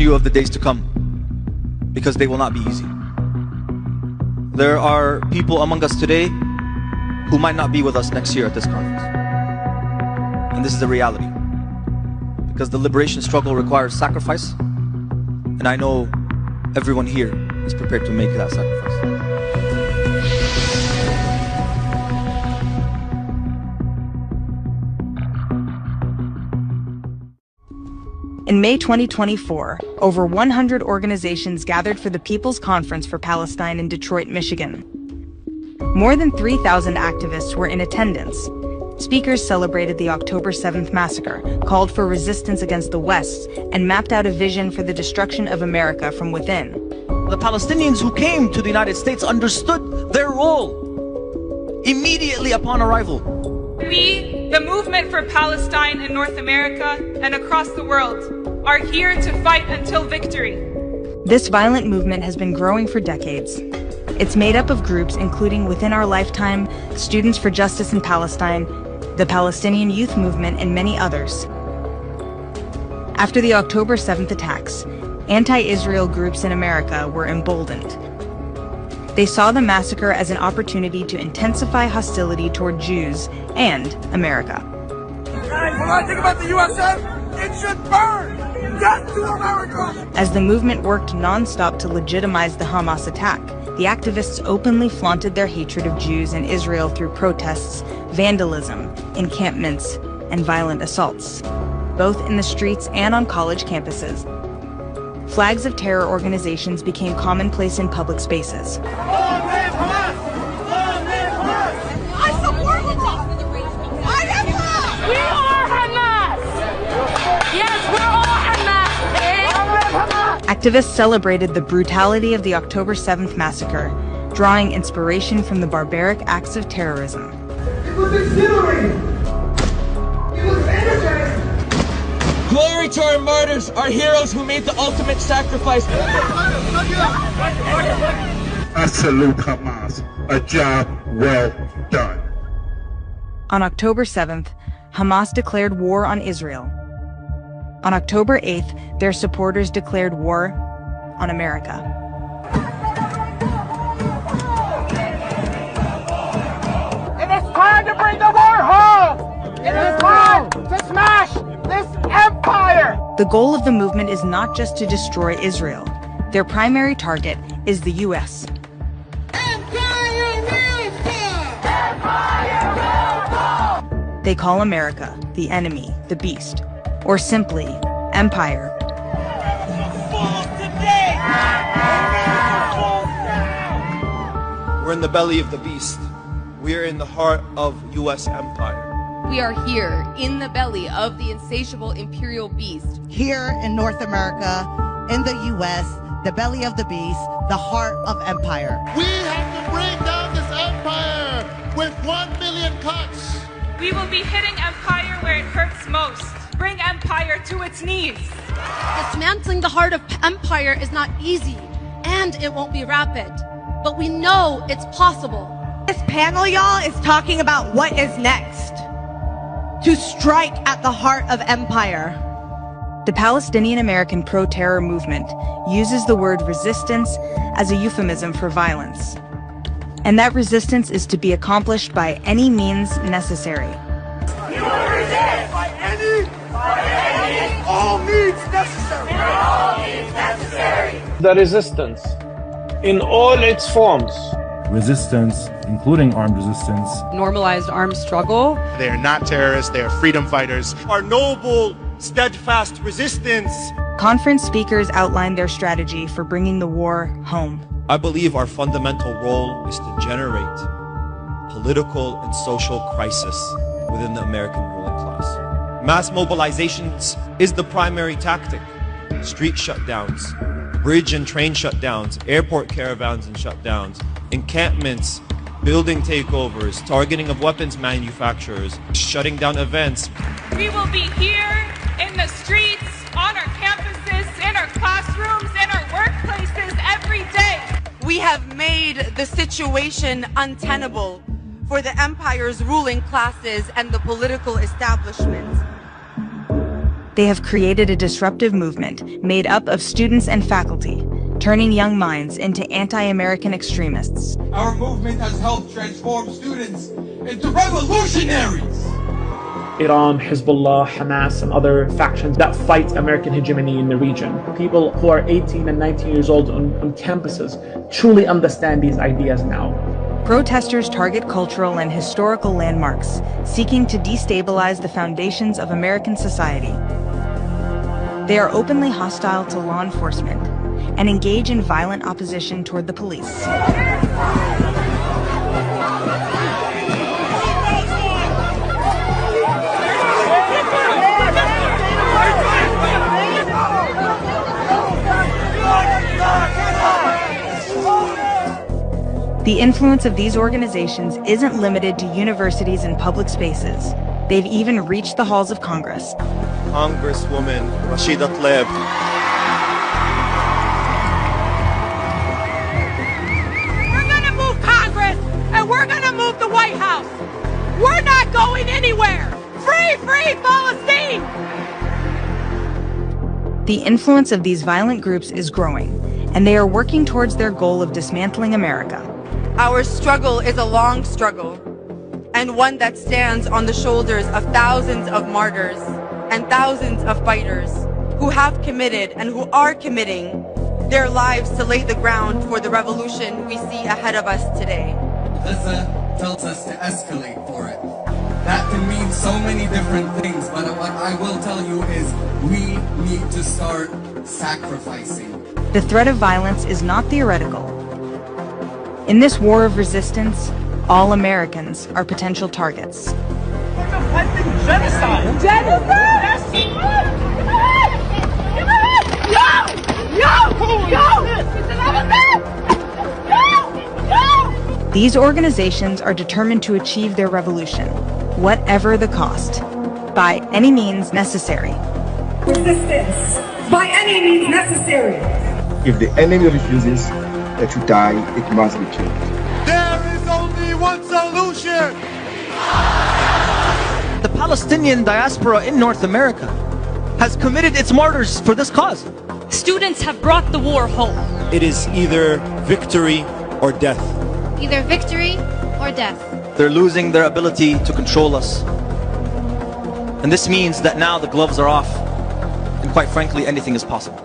you of the days to come, because they will not be easy. There are people among us today who might not be with us next year at this conference. And this is the reality. Because the liberation struggle requires sacrifice, and I know everyone here is prepared to make that sacrifice. In May 2024, over 100 organizations gathered for the People's Conference for Palestine in Detroit, Michigan. More than 3,000 activists were in attendance. Speakers celebrated the October 7th massacre, called for resistance against the West, and mapped out a vision for the destruction of America from within. The Palestinians who came to the United States understood their role immediately upon arrival. We, the movement for Palestine in North America and across the world, are here to fight until victory. This violent movement has been growing for decades. It's made up of groups including Within Our Lifetime, Students for Justice in Palestine, the Palestinian Youth Movement, and many others. After the October 7th attacks, anti-Israel groups in America were emboldened. They saw the massacre as an opportunity to intensify hostility toward Jews and America. When I think about the USF, it should burn! Death to America! As the movement worked non-stop to legitimize the Hamas attack, the activists openly flaunted their hatred of Jews and Israel through protests, vandalism, encampments, and violent assaults, both in the streets and on college campuses. Flags of terror organizations became commonplace in public spaces. Activists celebrated the brutality of the October 7th massacre, drawing inspiration from the barbaric acts of terrorism. It was exhilarating! It was energetic! Glory to our martyrs, our heroes who made the ultimate sacrifice. I salute Hamas. A job well done. On October 7th, Hamas declared war on Israel. On October 8th, their supporters declared war on America. It is time to bring the war home! It is time to smash this empire! The goal of the movement is not just to destroy Israel. Their primary target is the U.S. They call America the enemy, the beast, or simply empire. We're in the belly of the beast. We are in the heart of U.S. empire. We are here in the belly of the insatiable imperial beast. Here in North America, in the U.S., the belly of the beast, the heart of empire. We have to bring down this empire with 1 million cuts. We will be hitting empire where it hurts most. Bring empire to its knees. Dismantling the heart of empire is not easy, and it won't be rapid. But we know it's possible. This panel, y'all, is talking about what is next. To strike at the heart of empire. The Palestinian American pro-terror movement uses the word resistance as a euphemism for violence. And that resistance is to be accomplished by any means necessary. We will resist by any all means necessary. All means necessary. The resistance, in all its forms. Resistance, including armed resistance. Normalized armed struggle. They are not terrorists, they are freedom fighters. Our noble, steadfast resistance. Conference speakers outlined their strategy for bringing the war home. I believe our fundamental role is to generate political and social crisis within the American ruling class. Mass mobilizations is the primary tactic. Street shutdowns, bridge and train shutdowns, airport caravans and shutdowns, encampments, building takeovers, targeting of weapons manufacturers, shutting down events. We will be here in the streets, on our campuses, in our classrooms, in our workplaces every day. We have made the situation untenable for the empire's ruling classes and the political establishment. They have created a disruptive movement made up of students and faculty, turning young minds into anti-American extremists. Our movement has helped transform students into revolutionaries. Iran, Hezbollah, Hamas, and other factions that fight American hegemony in the region. People who are 18 and 19 years old on campuses truly understand these ideas now. Protesters target cultural and historical landmarks, seeking to destabilize the foundations of American society. They are openly hostile to law enforcement and engage in violent opposition toward the police. The influence of these organizations isn't limited to universities and public spaces. They've even reached the halls of Congress. Congresswoman Rashida Tlaib. We're gonna move Congress, and we're gonna move the White House. We're not going anywhere. Free, free Palestine! The influence of these violent groups is growing, and they are working towards their goal of dismantling America. Our struggle is a long struggle, and one that stands on the shoulders of thousands of martyrs and thousands of fighters who have committed and who are committing their lives to lay the ground for the revolution we see ahead of us today. Gaza tells us to escalate for it. That can mean so many different things, but what I will tell you is we need to start sacrificing. The threat of violence is not theoretical. In this war of resistance, all Americans are potential targets. Genocide! These organizations are determined to achieve their revolution, whatever the cost, by any means necessary. Resistance, by any means necessary. If the enemy refuses to die, it must be killed. There is only one solution! The Palestinian diaspora in North America has committed its martyrs for this cause. Students have brought the war home. It is either victory or death. Either victory or death. They're losing their ability to control us. And this means that now the gloves are off, and quite frankly, anything is possible.